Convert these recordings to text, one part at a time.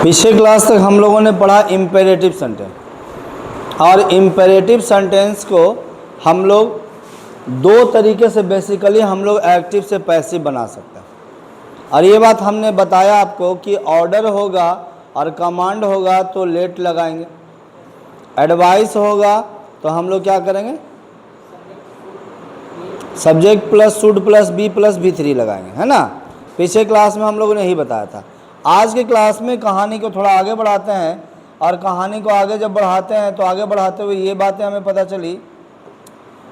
पिछले क्लास तक हम लोगों ने पढ़ा इम्पेरेटिव सेंटेंस, और इम्पेरेटिव सेंटेंस को हम लोग दो तरीके से बेसिकली हम लोग एक्टिव से पैसिव बना सकते हैं। और ये बात हमने बताया आपको कि ऑर्डर होगा और कमांड होगा तो लेट लगाएंगे, एडवाइस होगा तो हम लोग क्या करेंगे, subject plus should plus be plus V3 लगाएंगे, है ना। पिछले क्लास में हम लोगों ने यही बताया था। आज के क्लास में कहानी को थोड़ा आगे बढ़ाते हैं, और कहानी को आगे जब बढ़ाते हैं तो आगे बढ़ाते हुए ये बातें हमें पता चली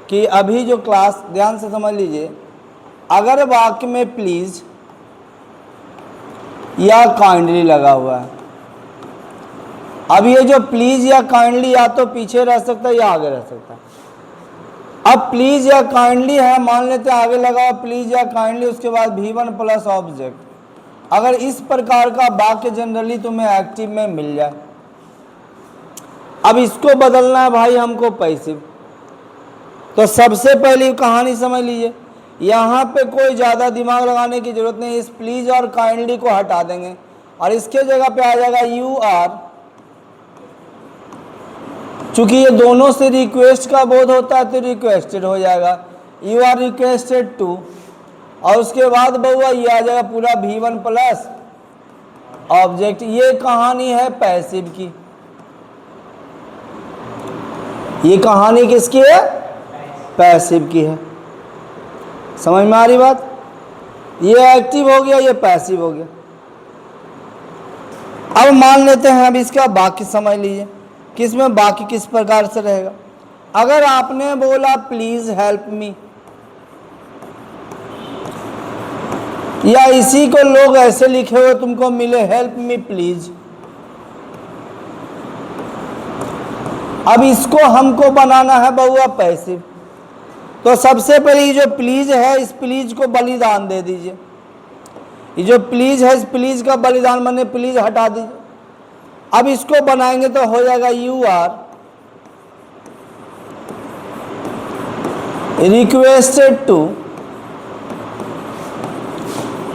कि अभी जो क्लास, ध्यान से समझ लीजिए, अगर वाक्य में प्लीज या काइंडली लगा हुआ है, अब ये जो प्लीज या काइंडली या तो पीछे रह सकता है या आगे रह सकता है। अब प्लीज या काइंडली है, मान लेते हैं आगे लगा हुआ प्लीज या काइंडली, उसके बाद V1 प्लस ऑब्जेक्ट। अगर इस प्रकार का वाक्य जनरली तुम्हें एक्टिव में मिल जाए, अब इसको बदलना है भाई हमको पैसिव, तो सबसे पहली कहानी समझ लीजिए, यहाँ पे कोई ज़्यादा दिमाग लगाने की जरूरत नहीं। इस प्लीज और काइंडली को हटा देंगे और इसके जगह पे आ जाएगा यू आर। चूंकि ये दोनों से रिक्वेस्ट का बोध होता है तो रिक्वेस्टेड हो जाएगा, यू आर रिक्वेस्टेड टू, और उसके बाद बहुआ ये आ जाएगा पूरा V1 प्लस ऑब्जेक्ट। ये कहानी है पैसिव की। ये कहानी किसकी है? पैसिव की है। समझ में आ रही बात? ये एक्टिव हो गया, ये पैसिव हो गया। अब मान लेते हैं, अब इसका बाकी समझ लीजिए किसमें बाकी किस प्रकार से रहेगा। अगर आपने बोला प्लीज हेल्प मी, या इसी को लोग ऐसे लिखे हुए तुमको मिले हेल्प मी प्लीज, अब इसको हमको बनाना है बहुआ पैसिव। तो सबसे पहले जो प्लीज है, इस प्लीज को बलिदान दे दीजिए। ये जो प्लीज है, इस प्लीज का बलिदान माने प्लीज हटा दीजिए। अब इसको बनाएंगे तो हो जाएगा you are requested to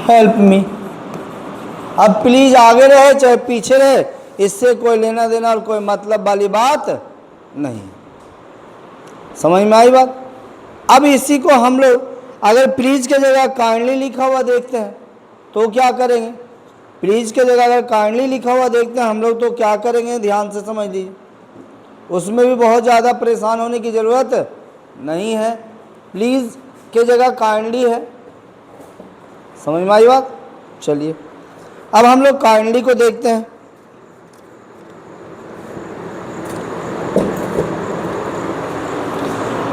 help me. अब प्लीज आगे रहे चाहे पीछे रहे, इससे कोई लेना देना और कोई मतलब वाली बात नहीं। समझ में आई बात? अब इसी को हम लोग अगर प्लीज के जगह काइंडली लिखा हुआ देखते हैं तो क्या करेंगे? प्लीज के जगह अगर काइंडली लिखा हुआ देखते हैं हम लोग तो क्या करेंगे, ध्यान से समझ लीजिए। उसमें भी बहुत ज़्यादा परेशान होने की ज़रूरत नहीं है। प्लीज के जगह काइंडली है। समझ में आई बात? चलिए अब हम लोग काइंडली को देखते हैं।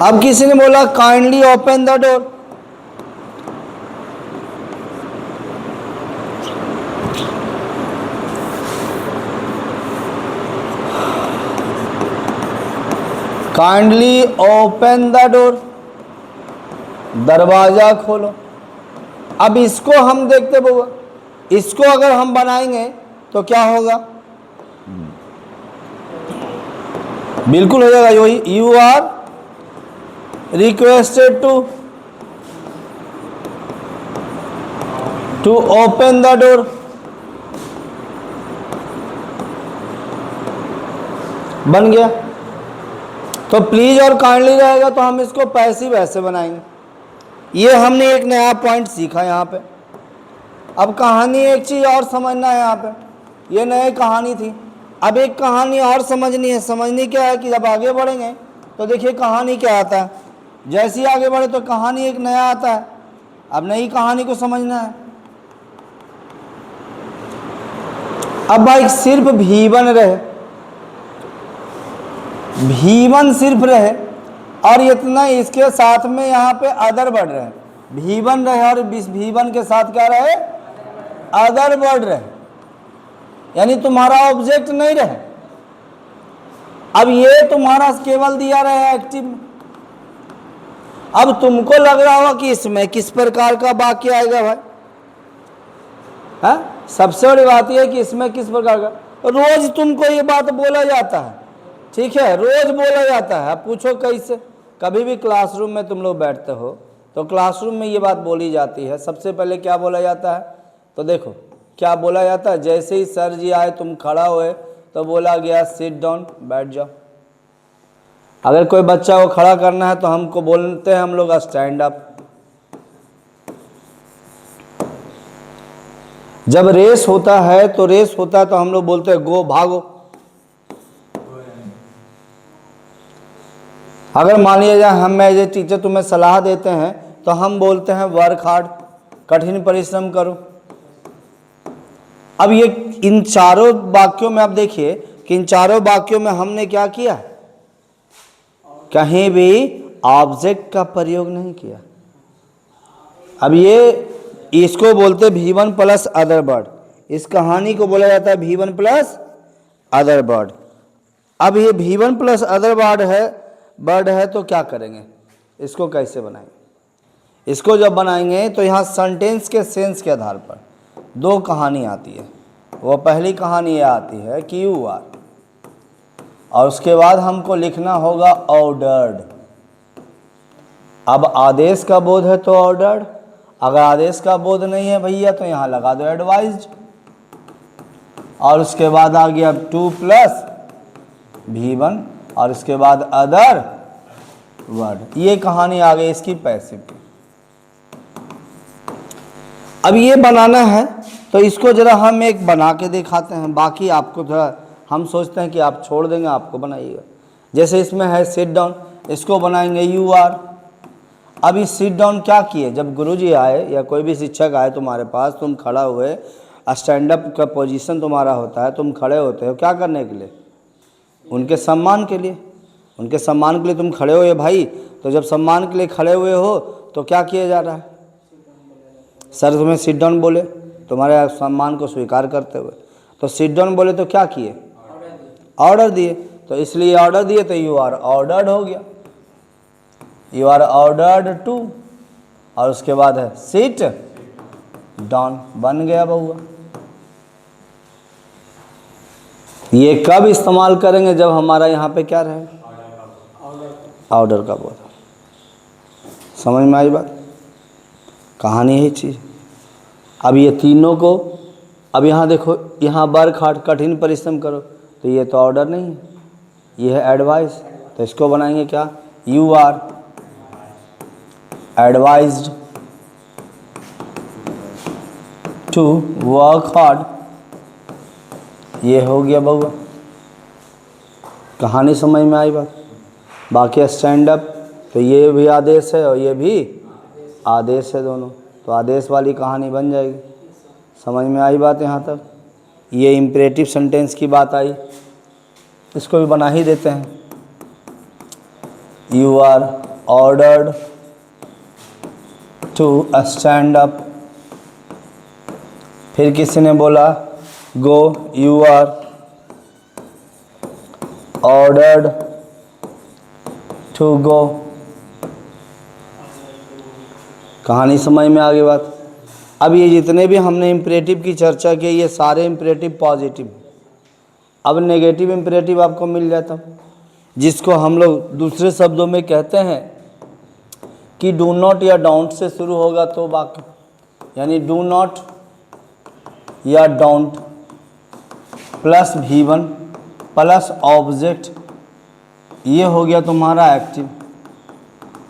अब किसी ने बोला kindly open the door, kindly open the door, दरवाजा खोलो। अब इसको हम देखते बहुआ, इसको अगर हम बनाएंगे तो क्या होगा? बिल्कुल हो जाएगा यही, you are requested to open the door. बन गया। तो प्लीज और काइंडली रहेगा तो हम इसको पैसिव ऐसे बनाएंगे। ये हमने एक नया पॉइंट सीखा यहाँ पे। अब कहानी एक चीज़ और समझना है यहाँ पे, ये नई कहानी थी। अब एक कहानी और समझनी है। समझनी क्या है कि जब आगे बढ़ेंगे तो देखिए कहानी क्या आता है। जैसे ही आगे बढ़े तो कहानी एक नया आता है। अब नई कहानी को समझना है। अब भाई सिर्फ V1 रहे, V1 सिर्फ रहे और इतना, इसके साथ में यहाँ पे अदर वर्ड रहे। V1 रहे और V1 के साथ क्या रहे? अदर वर्ड रहे, यानी तुम्हारा ऑब्जेक्ट नहीं रहे। अब ये तुम्हारा केवल दिया रहे एक्टिव। अब तुमको लग रहा होगा कि इसमें किस प्रकार का वाक्य आएगा भाई? हाँ, सबसे बड़ी बात यह है कि इसमें किस प्रकार का, रोज तुमको ये बात बोला जाता है, ठीक है, रोज बोला जाता है। अब पूछो कैसे? कभी भी क्लासरूम में तुम लोग बैठते हो तो क्लासरूम में ये बात बोली जाती है। सबसे पहले क्या बोला जाता है? तो देखो, क्या बोला जाता है? जैसे ही सर जी आए तुम खड़ा हुए तो बोला गया सिट डाउन, बैठ जाओ। अगर कोई बच्चा को खड़ा करना है तो हमको बोलते हैं हम लोग स्टैंड अप। जब रेस होता है तो हम लोग बोलते हैं गो, भागो। अगर मान लिया जाए हम एज ए टीचर तुम्हें सलाह देते हैं तो हम बोलते हैं वर्क हार्ड, कठिन परिश्रम करो। अब ये इन चारों वाक्यों में आप देखिए कि इन चारों वाक्यों में हमने क्या किया? कहीं भी ऑब्जेक्ट का प्रयोग नहीं किया। अब ये इसको बोलते V1 प्लस अदर वर्ड, इस कहानी को बोला जाता है V1 प्लस अदर वर्ड। अब ये V1 प्लस अदर वर्ड है तो क्या करेंगे? इसको कैसे बनाएंगे? इसको जब बनाएंगे तो यहाँ सेंटेंस के सेंस के आधार पर दो कहानी आती है। वो पहली कहानी ये आती है कि यू आर, और उसके बाद हमको लिखना होगा ऑर्डर्ड। अब आदेश का बोध है तो ऑर्डर्ड, अगर आदेश का बोध नहीं है भैया तो यहाँ लगा दो एडवाइज्ड, और उसके बाद आ गया 2 प्लस V1 और उसके बाद अदर वर्ड। ये कहानी आ गई इसकी पैसिव की। अब ये बनाना है तो इसको जरा हम एक बना के दिखाते हैं, बाकी आपको थोड़ा हम सोचते हैं कि आप छोड़ देंगे, आपको बनाइएगा। जैसे इसमें है सिट डाउन, इसको बनाएंगे यू आर। अब इस सिट डाउन क्या किए? जब गुरुजी आए या कोई भी शिक्षक आए तुम्हारे पास, तुम खड़ा हुए, स्टैंड अप का पोजीशन तुम्हारा होता है, तुम खड़े होते हो क्या करने के लिए? उनके सम्मान के लिए। उनके सम्मान के लिए तुम खड़े हुए भाई। तो जब सम्मान के लिए खड़े हुए हो तो क्या किया जा रहा है? सर तुम्हें सिट डाउन बोले तुम्हारे सम्मान को स्वीकार करते हुए, तो सिट डाउन बोले तो क्या किए? ऑर्डर दिए। तो इसलिए ऑर्डर दिए तो यू आर ऑर्डर्ड हो गया, यू आर ऑर्डर्ड टू, और उसके बाद है सिट डाउन, बन गया बहुआ। ये कब इस्तेमाल करेंगे? जब हमारा यहाँ पे क्या रहे? ऑर्डर का बोध। समझ में आई बात? कहानी यही चीज़। अब ये तीनों को, अब यहाँ देखो, यहाँ वर्क हार्ड, कठिन परिश्रम करो, तो ये तो ऑर्डर नहीं है, ये है एडवाइस। तो इसको बनाएंगे क्या? You are advised to work hard. ये हो गया बहुआ। कहानी समझ में आई बात? बाकी स्टैंड अप तो ये भी आदेश है और ये भी आदेश है, दोनों तो आदेश वाली कहानी बन जाएगी। समझ में आई बात यहाँ तक? ये इम्परेटिव सेंटेंस की बात आई, इसको भी बना ही देते हैं। You are ordered to stand up. फिर किसी ने बोला go, you are ordered to go. कहानी समझ में आ गई बात? अब ये जितने भी हमने इम्परेटिव की चर्चा की, ये सारे इम्परेटिव पॉजिटिव। अब नेगेटिव इम्परेटिव आपको मिल जाता, जिसको हम लोग दूसरे शब्दों में कहते हैं कि डू नॉट या डोंट से शुरू होगा तो वाक्य, यानी डू नॉट या don't plus V1 plus object, ये हो गया तुम्हारा एक्टिव।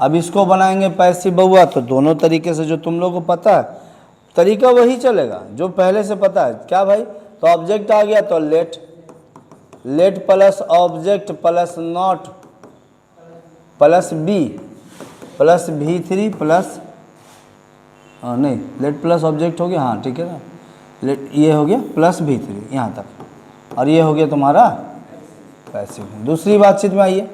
अब इसको बनाएंगे पैसिव बहुआ, तो दोनों तरीके से जो तुम लोगों को पता है तरीका वही चलेगा जो पहले से पता है। क्या भाई? तो ऑब्जेक्ट आ गया तो let, let plus object plus not plus be plus V3 plus, नहीं लेट प्लस ऑब्जेक्ट हो गया, हाँ ठीक है ना, लेट ये हो गया प्लस V3 यहाँ तक, और ये हो गया तुम्हारा पैसिव। दूसरी बातचीत में आइए।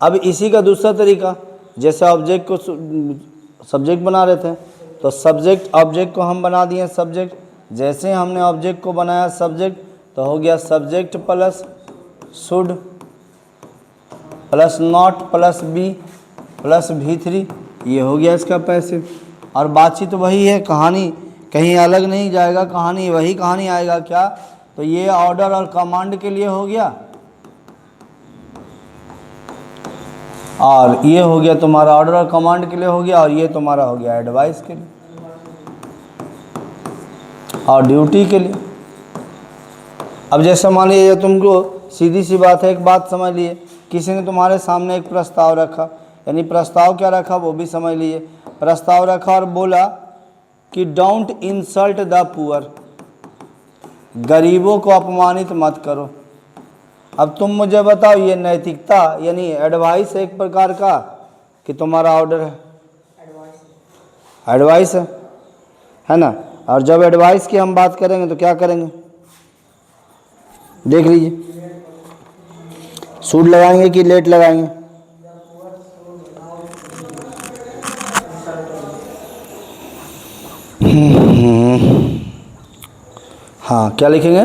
अब इसी का दूसरा तरीका, जैसे ऑब्जेक्ट को सब्जेक्ट बना रहे थे, तो सब्जेक्ट ऑब्जेक्ट को हम बना दिए सब्जेक्ट। जैसे हमने ऑब्जेक्ट को बनाया सब्जेक्ट, तो हो गया subject plus should plus not plus be plus V3, ये हो गया इसका पैसिव। और बातचीत वही है, कहानी कहीं अलग नहीं जाएगा, कहानी वही कहानी आएगा। क्या? तो ये ऑर्डर और कमांड के लिए हो गया, और ये हो गया तुम्हारा ऑर्डर और कमांड के लिए हो गया, और ये तुम्हारा हो गया एडवाइस के लिए। और ड्यूटी के लिए। अब जैसे मान लीजिए तुमको सीधी सी बात है, एक बात समझ लिए, किसी ने तुम्हारे सामने एक प्रस्ताव रखा, यानी प्रस्ताव क्या रखा वो भी समझ लिए। प्रस्ताव रखा और बोला कि डोंट इंसल्ट द पुअर, गरीबों को अपमानित मत करो। अब तुम मुझे बताओ, ये नैतिकता यानी एडवाइस है एक प्रकार का कि तुम्हारा ऑर्डर है? एडवाइस है ना। और जब एडवाइस की हम बात करेंगे तो क्या करेंगे, देख लीजिए, सूट लगाएंगे कि लेट लगाएंगे? हाँ, क्या लिखेंगे?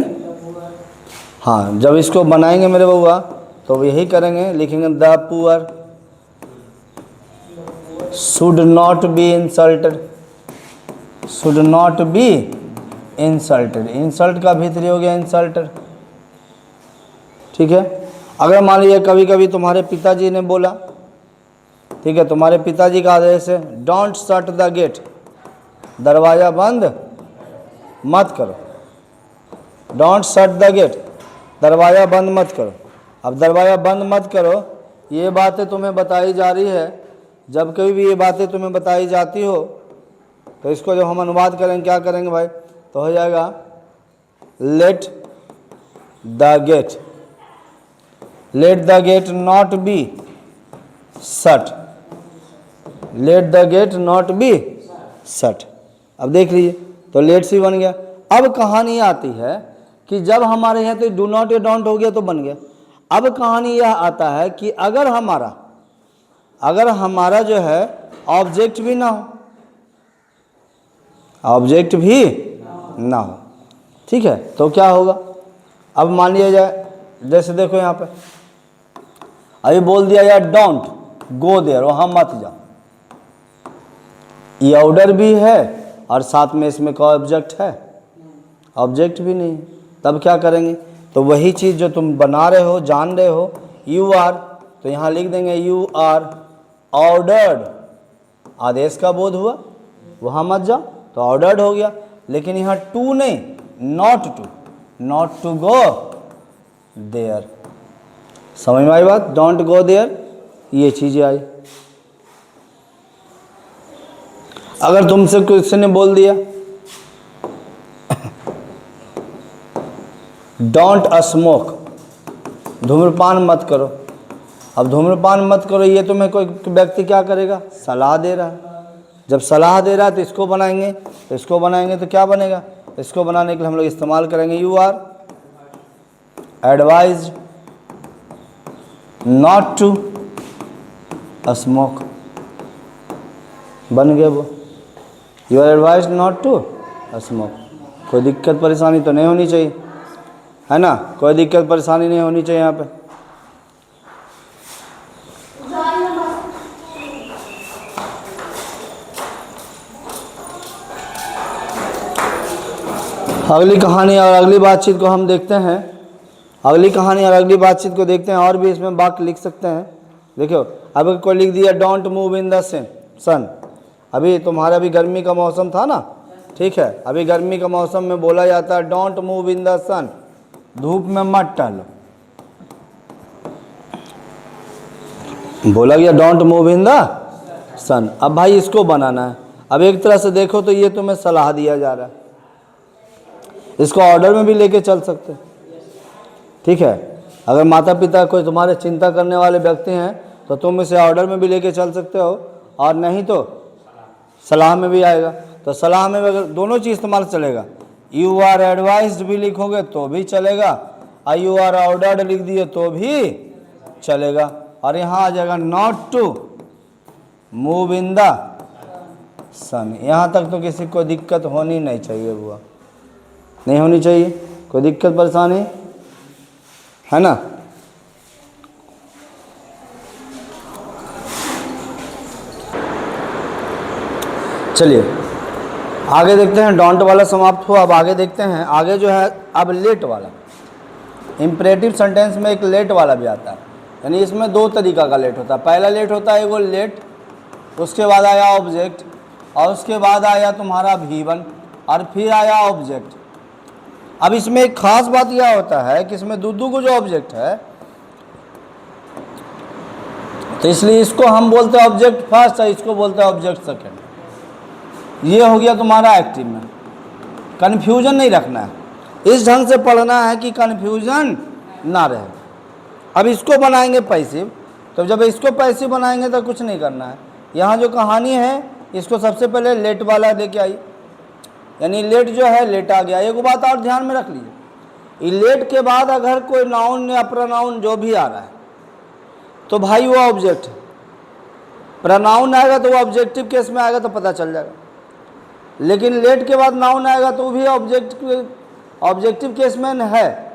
हाँ, जब इसको बनाएंगे मेरे बउआ तो यही करेंगे, लिखेंगे the poor should not be insulted, should not be insulted. Insult का भीतरी हो गया इंसल्टेड, ठीक है। अगर मान लीजिए कभी कभी तुम्हारे पिताजी ने बोला, ठीक है, तुम्हारे पिताजी का आदेश है डोंट शट द गेट, दरवाज़ा बंद मत करो, डोंट शट द गेट, दरवाज़ा बंद मत करो। अब दरवाज़ा बंद मत करो, ये बातें तुम्हें बताई जा रही है। जब कभी भी ये बातें तुम्हें बताई जाती हो तो इसको जब हम अनुवाद करेंगे क्या करेंगे भाई, तो हो जाएगा let the gate, let the gate not be shut, let the gate not be shut. अब देख लीजिए, तो लेट सी बन गया। अब कहानी आती है कि जब हमारे यहाँ तो डू नॉट या डोंट हो गया तो बन गया। अब कहानी यह आता है कि अगर हमारा जो है ऑब्जेक्ट भी ना हो, ऑब्जेक्ट भी ना हो, ठीक है, तो क्या होगा। अब मान लिया जाए, जैसे देखो यहाँ पे अभी बोल दिया यार डोंट गो देयर, वहाँ मत जा, ये ऑर्डर भी है और साथ में इसमें कोई ऑब्जेक्ट है, ऑब्जेक्ट भी नहीं। तब क्या करेंगे, तो वही चीज़ जो तुम बना रहे हो, जान रहे हो, यू आर, तो यहाँ लिख देंगे यू आर ऑर्डर्ड, आदेश का बोध हुआ, वहाँ मत जाओ, तो ऑर्डर्ड हो गया। लेकिन यहाँ टू नहीं, not to, not to go there. समझ में आई बात, डोंट गो देयर, ये चीज़ें आई। अगर तुमसे किसी ने बोल दिया डोंट स्मोक, धूम्रपान मत करो। अब धूम्रपान मत करो, ये तुम्हें कोई व्यक्ति क्या करेगा, सलाह दे रहा है। जब सलाह दे रहा है तो इसको बनाएंगे, तो इसको बनाएंगे तो क्या बनेगा, इसको बनाने के लिए हम लोग इस्तेमाल करेंगे you are advised not to smoke, बन गया वो, you are advised not to smoke. कोई दिक्कत परेशानी तो नहीं होनी चाहिए, है ना, कोई दिक्कत परेशानी नहीं होनी चाहिए यहाँ पे। अगली कहानी और अगली बातचीत को हम देखते हैं, अगली कहानी और अगली बातचीत को देखते हैं। और भी इसमें वाक्य लिख सकते हैं। देखो, अब कोई लिख दिया डोंट मूव इन द सन, अभी तुम्हारा भी गर्मी का मौसम था ना, ठीक है, अभी गर्मी का मौसम में बोला जाता है डोंट मूव इन द सन, धूप में मत टहलो, बोला गया डोंट मूव इन द सन। अब भाई इसको बनाना है। अब एक तरह से देखो तो ये तुम्हें सलाह दिया जा रहा है, इसको ऑर्डर में भी लेके चल सकते, ठीक है। अगर माता पिता कोई तुम्हारे चिंता करने वाले व्यक्ति हैं तो तुम इसे ऑर्डर में भी लेके चल सकते हो, और नहीं तो सलाह में भी आएगा। तो सलाह में अगर दोनों चीज़ इस्तेमाल चलेगा, यू आर एडवाइज्ड भी लिखोगे तो भी चलेगा, और यू आर ऑर्डर्ड लिख दिए तो भी चलेगा। और यहाँ आ जाएगा not to move in the sun. यहाँ तक तो किसी को दिक्कत होनी नहीं चाहिए, बुआ नहीं होनी चाहिए, कोई दिक्कत परेशानी, है ना। चलिए आगे देखते हैं, डोंट वाला समाप्त हुआ। अब आगे देखते हैं, आगे जो है अब लेट वाला, इम्परेटिव सेंटेंस में एक लेट वाला भी आता है, यानी इसमें दो तरीका का लेट होता है। पहला लेट होता है वो लेट, उसके बाद आया ऑब्जेक्ट, और उसके बाद आया तुम्हारा V1, और फिर आया ऑब्जेक्ट। अब इसमें एक खास बात यह होता है कि इसमें दो को जो ऑब्जेक्ट है, तो इसलिए इसको हम बोलते हैं ऑब्जेक्ट फर्स्ट और इसको बोलते हैं ऑब्जेक्ट सेकंड। ये हो गया तुम्हारा एक्टिव में। कन्फ्यूजन नहीं रखना है, इस ढंग से पढ़ना है कि कन्फ्यूजन ना रहे। अब इसको बनाएंगे पैसिव, तो जब इसको पैसिव बनाएंगे तो कुछ नहीं करना है। यहाँ जो कहानी है इसको सबसे पहले लेट वाला लेके आई, यानी लेट जो है लेट आ गया। एक बात और ध्यान में रख लीजिए, लेट के बाद अगर कोई नाउन या प्रोनाउन जो भी आ रहा है तो भाई वो ऑब्जेक्ट है। प्रोनाउन आएगा तो वो ऑब्जेक्टिव केस में आएगा तो पता चल जाएगा, लेकिन लेट के बाद नाउन आएगा तो वो भी ऑब्जेक्टिव केस में है।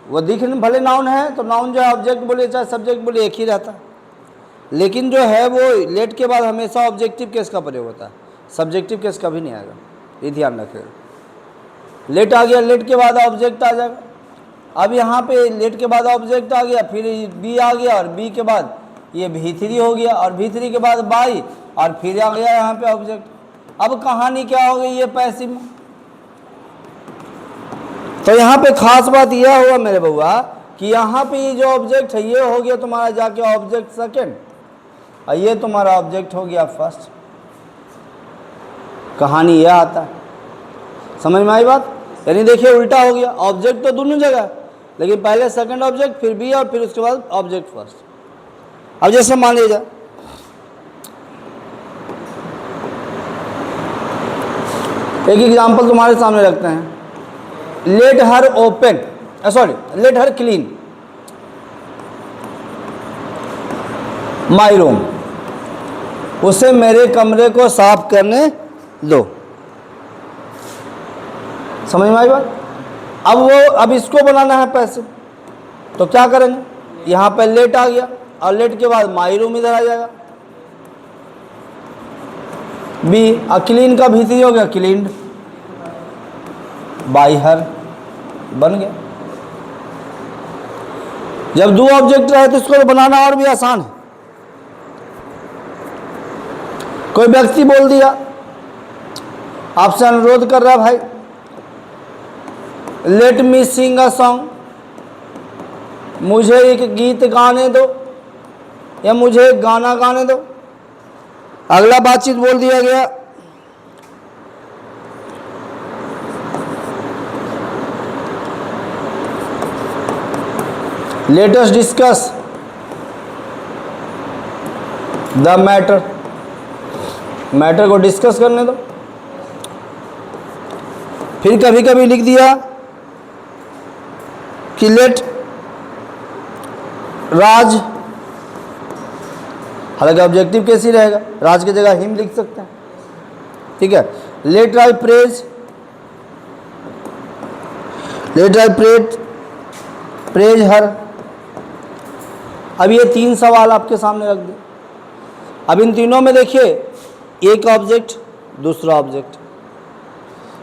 वो दिखने भले नाउन है तो नाउन जो है ऑब्जेक्ट बोलिए चाहे सब्जेक्ट बोलिए एक ही रहता है, लेकिन जो है वो लेट के बाद हमेशा ऑब्जेक्टिव केस का प्रयोग होता है, सब्जेक्टिव केस कभी नहीं आएगा, ये ध्यान रखिएगा। लेट आ गया, लेट के बाद ऑब्जेक्ट आ जाएगा। अब यहाँ पे लेट के बाद ऑब्जेक्ट आ गया, फिर बी आ गया और बी के बाद ये V3 हो गया और V3 के बाद बाई और फिर आ गया यहाँ पे ऑब्जेक्ट। अब कहानी क्या हो गई ये पैसिव में। तो यहाँ पे खास बात यह हुआ मेरे बउआ कि यहाँ पे ये जो ऑब्जेक्ट है ये हो गया तुम्हारा जाके ऑब्जेक्ट सेकंड और ये तुम्हारा ऑब्जेक्ट हो गया फर्स्ट। कहानी यह आता है, समझ में आई बात। यानी देखिए उल्टा हो गया, ऑब्जेक्ट तो दोनों जगह लेकिन पहले सेकंड ऑब्जेक्ट फिर बी और फिर उसके बाद ऑब्जेक्ट फर्स्ट। अब जैसे मान लीजिए एक एग्जांपल तुम्हारे सामने रखते हैं, let her open let her clean my room, उसे मेरे कमरे को साफ करने दो। समझ में आई बात। अब इसको बनाना है पैसिव, तो क्या करेंगे, यहाँ पे लेट आ गया और लेट के बाद माई रूम इधर आ जाएगा, बी और क्लीन का भीतरी हो गया क्लीन्ड बाई हर, बन गया। जब दो ऑब्जेक्ट रहे तो इसको तो बनाना और भी आसान है। कोई व्यक्ति बोल दिया, आपसे अनुरोध कर रहा है भाई let me Singh a song, मुझे एक गीत गाने दो या मुझे एक गाना गाने दो। अगला बातचीत बोल दिया गया late us discuss the matter, matter को डिस्कस करने दो। फिर कभी कभी लिख दिया कि लेट राज, हालांकि ऑब्जेक्टिव कैसी रहेगा, राज की जगह हिम लिख सकते हैं, ठीक है। Let I praise, let I praise her. अब ये तीन सवाल आपके सामने रख दे। अब इन तीनों में देखिए एक ऑब्जेक्ट दूसरा ऑब्जेक्ट,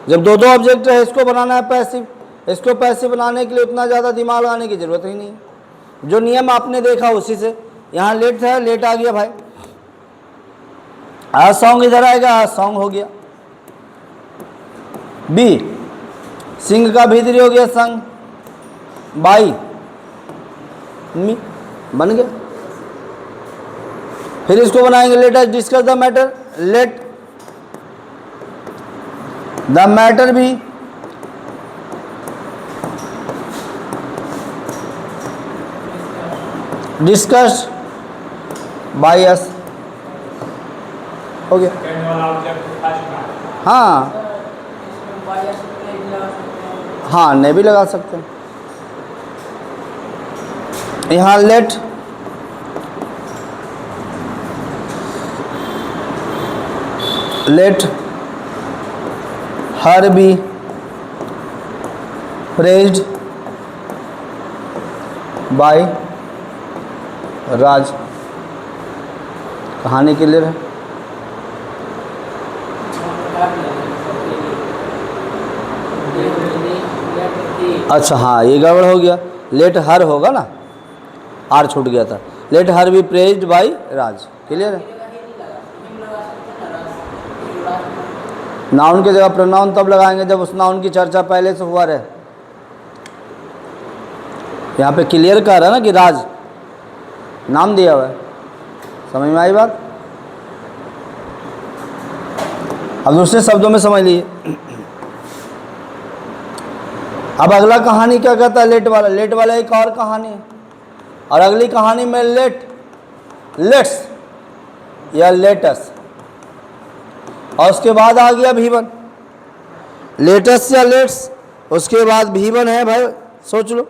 जब दो ऑब्जेक्ट है इसको बनाना है पैसिव। इसको पैसिव बनाने के लिए उतना ज़्यादा दिमाग लगाने की जरूरत ही नहीं, जो नियम आपने देखा उसी से। यहाँ लेट है, लेट आ गया भाई, आ सॉन्ग इधर आएगा, आ सॉन्ग हो गया। बी सिंग का भीतरी हो गया संग, बाई मी, बन गया। फिर इसको बनाएंगे let us discuss the matter, let the matter भी डिस्कस बाय अस, हो गया। हाँ नहीं भी लगा सकते हैं। यहाँ let her be praised by Raj. कहानी क्लियर है। अच्छा हाँ ये गड़बड़ हो गया, लेट हर होगा ना, आर छूट गया था। Let her be praised by Raj, clear है। नाउन की जगह प्रोनाउन तब लगाएंगे जब उस नाउन की चर्चा पहले से हुआ रहे। यहाँ पे क्लियर कर रहा है ना कि राज नाम दिया हुआ है। समझ में आई बात? अब दूसरे शब्दों में समझ लीजिए। अब अगला कहानी क्या कहता है? लेट वाला। लेट वाला एक और कहानी है, और अगली कहानी में लेट्स या लेटस, और उसके बाद आ गया भी वन। लेटस या लेट्स, उसके बाद भी वन है भाई, सोच लो।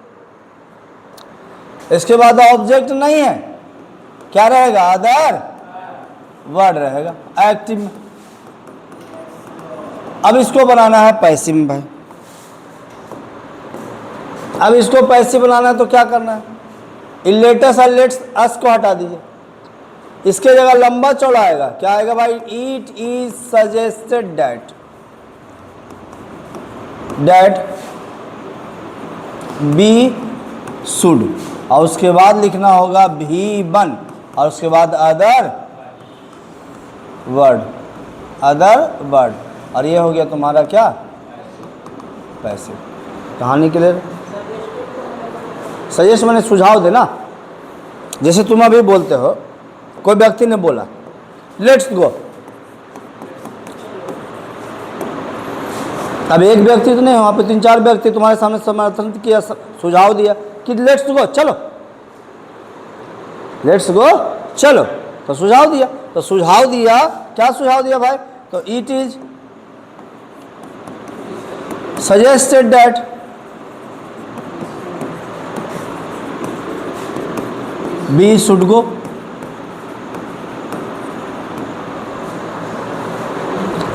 इसके बाद ऑब्जेक्ट नहीं है, क्या रहेगा? अदर वर्ड रहेगा एक्टिव में। अब इसको बनाना है पैसिव में भाई। अब इसको पैसिव बनाना है तो क्या करना है? लेटस और लेट्स अस को हटा दीजिए, इसके जगह लंबा चौड़ा आएगा। क्या आएगा भाई? It is suggested that be should, और उसके बाद लिखना होगा भी वन, और उसके बाद अदर वर्ड, और ये हो गया तुम्हारा क्या? पैसिव। कहानी क्लियर? सजेस्ट मैंने सुझाव देना। जैसे तुम अभी बोलते हो, कोई व्यक्ति ने बोला लेट्स गो, अब एक व्यक्ति तो नहीं, वहाँ पे 3-4 व्यक्ति तुम्हारे सामने समर्थन किया, सुझाव दिया कि लेट्स गो चलो, लेट्स गो चलो, तो सुझाव दिया। तो सुझाव दिया, क्या सुझाव दिया भाई? तो it is suggested that be should go.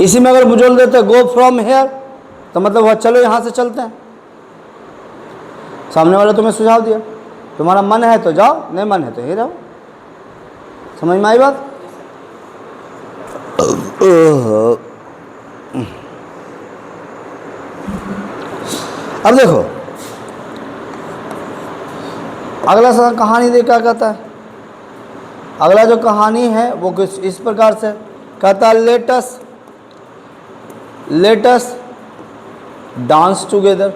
इसी में अगर बोल देते गो फ्रॉम हेयर, तो मतलब वह चलो यहां से चलते हैं। सामने वाला तुम्हें सुझाव दिया, तुम्हारा मन है तो जाओ, नहीं मन है तो ही रहो। समझ में आई बात? अब देखो अगला सा कहानी देख क्या कहता है। अगला जो कहानी है वो कुछ इस प्रकार से कहता है, let's dance together.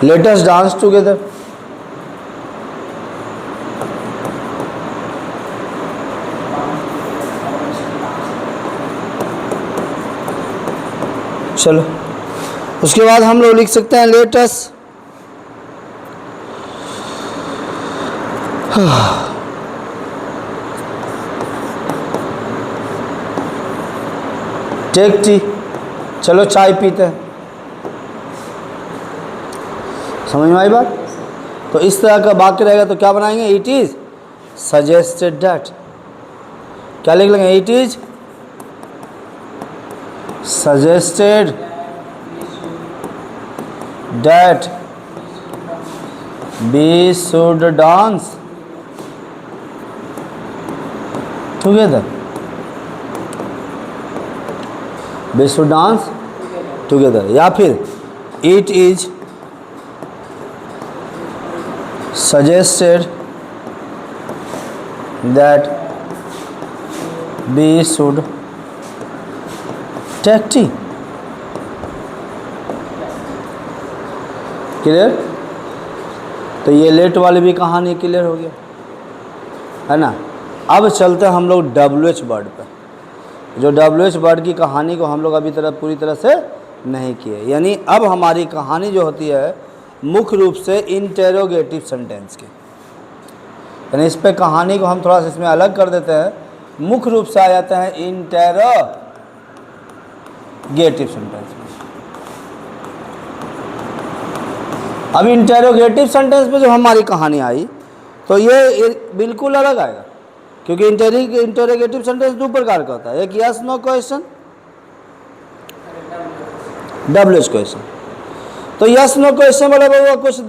Let's dance together. चलो, उसके बाद हम लोग लिख सकते हैं लेटस टेक टी। चलो चाय पीते हैं। समझ में आई बात? तो इस तरह का वाक्य रहेगा तो क्या बनाएंगे? It is suggested that. क्या लिख लेंगे? It is suggested that we should dance together. We should dance together. या फिर it is suggested that we should take tea। Clear? तो ये लेट वाली भी कहानी क्लियर हो गया है ना। अब चलते हैं हम लोग WH वर्ड पर। जो WH वर्ड की कहानी को हम लोग अभी पूरी तरह से नहीं किए, यानी अब हमारी कहानी जो होती है मुख्य रूप से इंटेरोगेटिव सेंटेंस के, यानी इस पे कहानी को हम थोड़ा सा इसमें अलग कर देते हैं। मुख्य रूप से आ जाते हैं इंटेरोगेटिव सेंटेंस में। अब इंटेरोगेटिव सेंटेंस में जो हमारी कहानी आई तो ये बिल्कुल अलग आएगा, क्योंकि इंटेरोगेटिव सेंटेंस 2 प्रकार का होता है। एक yes no question, WH question. तो यस नो क्वेश्चन वाला वो कुछ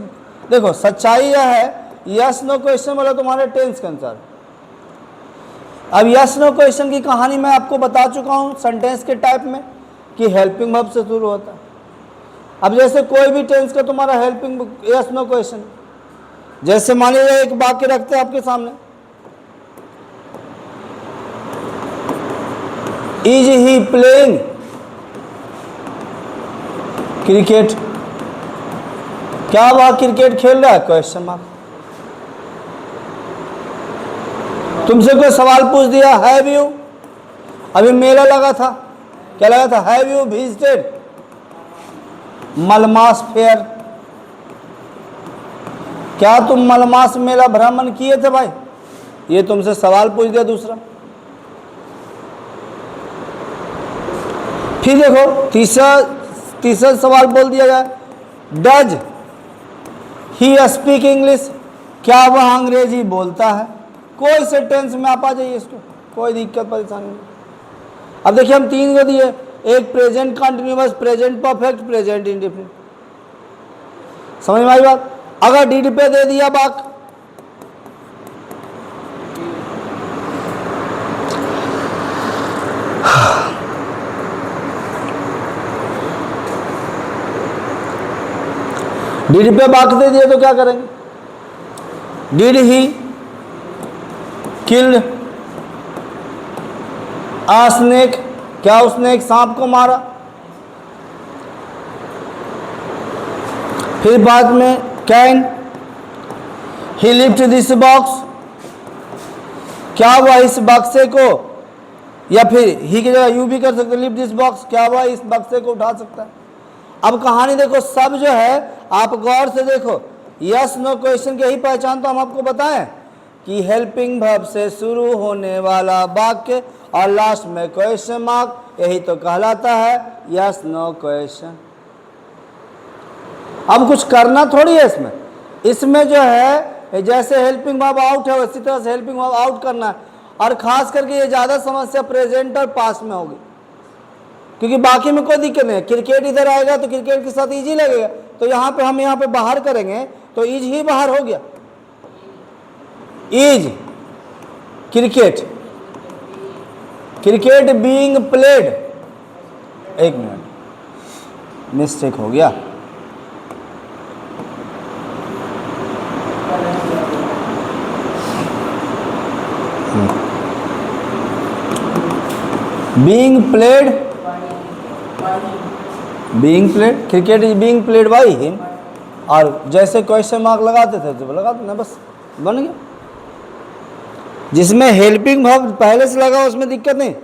देखो, सच्चाई यह है यस नो क्वेश्चन वाला तुम्हारे टेंस के अनुसार। अब यस नो क्वेश्चन की कहानी मैं आपको बता चुका हूं सेंटेंस के टाइप में कि हेल्पिंग वर्ब से शुरू होता है। अब जैसे कोई भी टेंस का तुम्हारा हेल्पिंग यस नो क्वेश्चन, जैसे मान लीजिए एक वाक्य रखते हैं आपके सामने, इज ही प्लेइंग क्रिकेट, क्या वह क्रिकेट खेल रहा है? Question mark. तुमसे कोई सवाल पूछ दिया, हैव यू, अभी मेला लगा था, क्या लगा था? Have you visited Malmas fair, क्या तुम मलमास मेला भ्रमण किए थे भाई? ये तुमसे सवाल पूछ दिया दूसरा। फिर देखो तीसरा सवाल बोल दिया जाए, डज ही स्पीक इंग्लिश, क्या वह अंग्रेजी बोलता है? कोई से टेंस में आप आ जाइए, इसको कोई दिक्कत परेशानी नहीं। अब देखिए हम 3 को दिए, एक present continuous, present perfect, present indefinite. समझ में आई बात? अगर डीड पे दे दिया बाक, डीड पे बाक दे दिया तो क्या करेंगे? Did he killed a snake, क्या उसने एक सांप को मारा? फिर बाद में can he lift this box, क्या वह इस बक्से को, या फिर ही की जगह यू भी कर सकते, लिफ्ट दिस बॉक्स, क्या वह इस बक्से को उठा सकता है? अब कहानी देखो, सब जो है आप गौर से देखो, यस नो क्वेश्चन की यही पहचान तो हम आपको बताएं कि हेल्पिंग वर्ब से शुरू होने वाला वाक्य और लास्ट में क्वेश्चन मार्क, यही तो कहलाता है यस नो क्वेश्चन। अब कुछ करना थोड़ी है इसमें जो है जैसे हेल्पिंग वर्ब आउट है उसी तरह से हेल्पिंग वर्ब आउट करना है। और खास करके ये ज़्यादा समस्या प्रेजेंट और पास्ट में होगी, क्योंकि बाकी में कोई दिक्कत नहीं है। क्रिकेट इधर आएगा तो क्रिकेट के साथ इजी लगेगा, तो यहाँ पे हम यहाँ पे बाहर करेंगे तो इज ही बाहर हो गया, is cricket, cricket being played. एक मिनट, मिस्टेक हो गया, being played, being played, cricket is being played by him. और जैसे क्वेश्चन मार्क लगाते थे तो लगा देना, बस बन गया। जिसमें हेल्पिंग वर्ब पहले से लगा उसमें दिक्कत नहीं,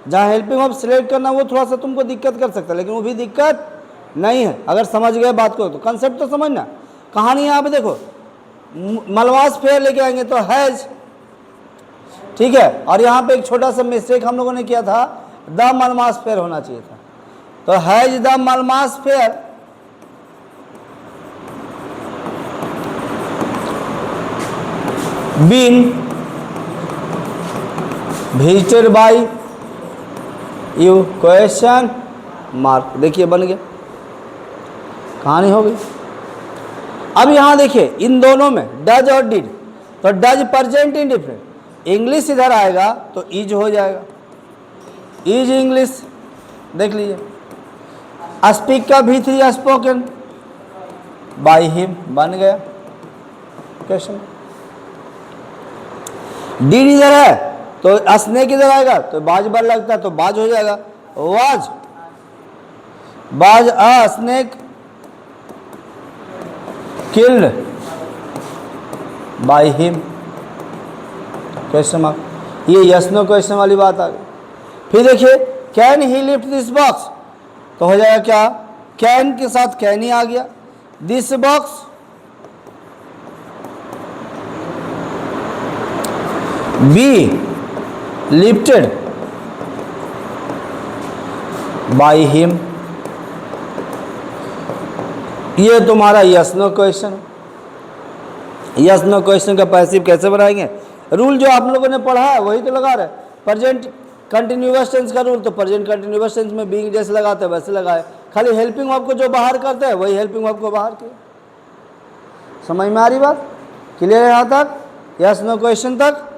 जहाँ हेल्पिंग वर्ब सिलेक्ट करना वो थोड़ा सा तुमको दिक्कत कर सकता है, लेकिन वो भी दिक्कत नहीं है अगर समझ गए बात को। तो कंसेप्ट तो समझना। कहानी यहाँ पे देखो, मलमास फेयर लेके आएंगे तो हैज, ठीक है, और यहाँ पे एक छोटा सा मिस्टेक हम लोगों ने किया था, द मलमास फेयर होना चाहिए था, तो has the Malmas fair been visited by you question mark. देखिए बन गया, कहानी हो गई। अब यहाँ देखिए इन दोनों में डज और डिड, तो डज प्रेजेंट इंडेफिनिट, इंग्लिश इधर आएगा तो इज हो जाएगा, इज इंग्लिश। देख लीजिए, स्पीक का भी थी स्पोकन बाई हिम, बन गया क्वेश्चन। डिड इधर है तो स्नेक इधर आएगा तो बाज बर लगता है तो बाज हो जाएगा, वाज बाज अ snake killed by him question mark. ये यस नो क्वेश्चन वाली बात आ गई। फिर देखिए can he lift this box, तो हो जाएगा क्या, कैन के साथ कैन ही आ गया, this box be lifted by him. ये तुम्हारा yes no question. Yes no question का पैसिव कैसे बनाएंगे? रूल जो आप लोगों ने पढ़ा है वही तो लगा रहे। प्रेजेंट कंटिन्यूअस टेंस का रूल तो प्रेजेंट कंटिन्यूअस टेंस में बीइंग जैसे लगाते हैं वैसे लगाए, खाली हेल्पिंग वर्ब को जो बाहर करते हैं वही हेल्पिंग वर्ब को बाहर किया। समझ में आ रही बात? क्लियर है यहाँ तक? यस नो क्वेश्चन तक?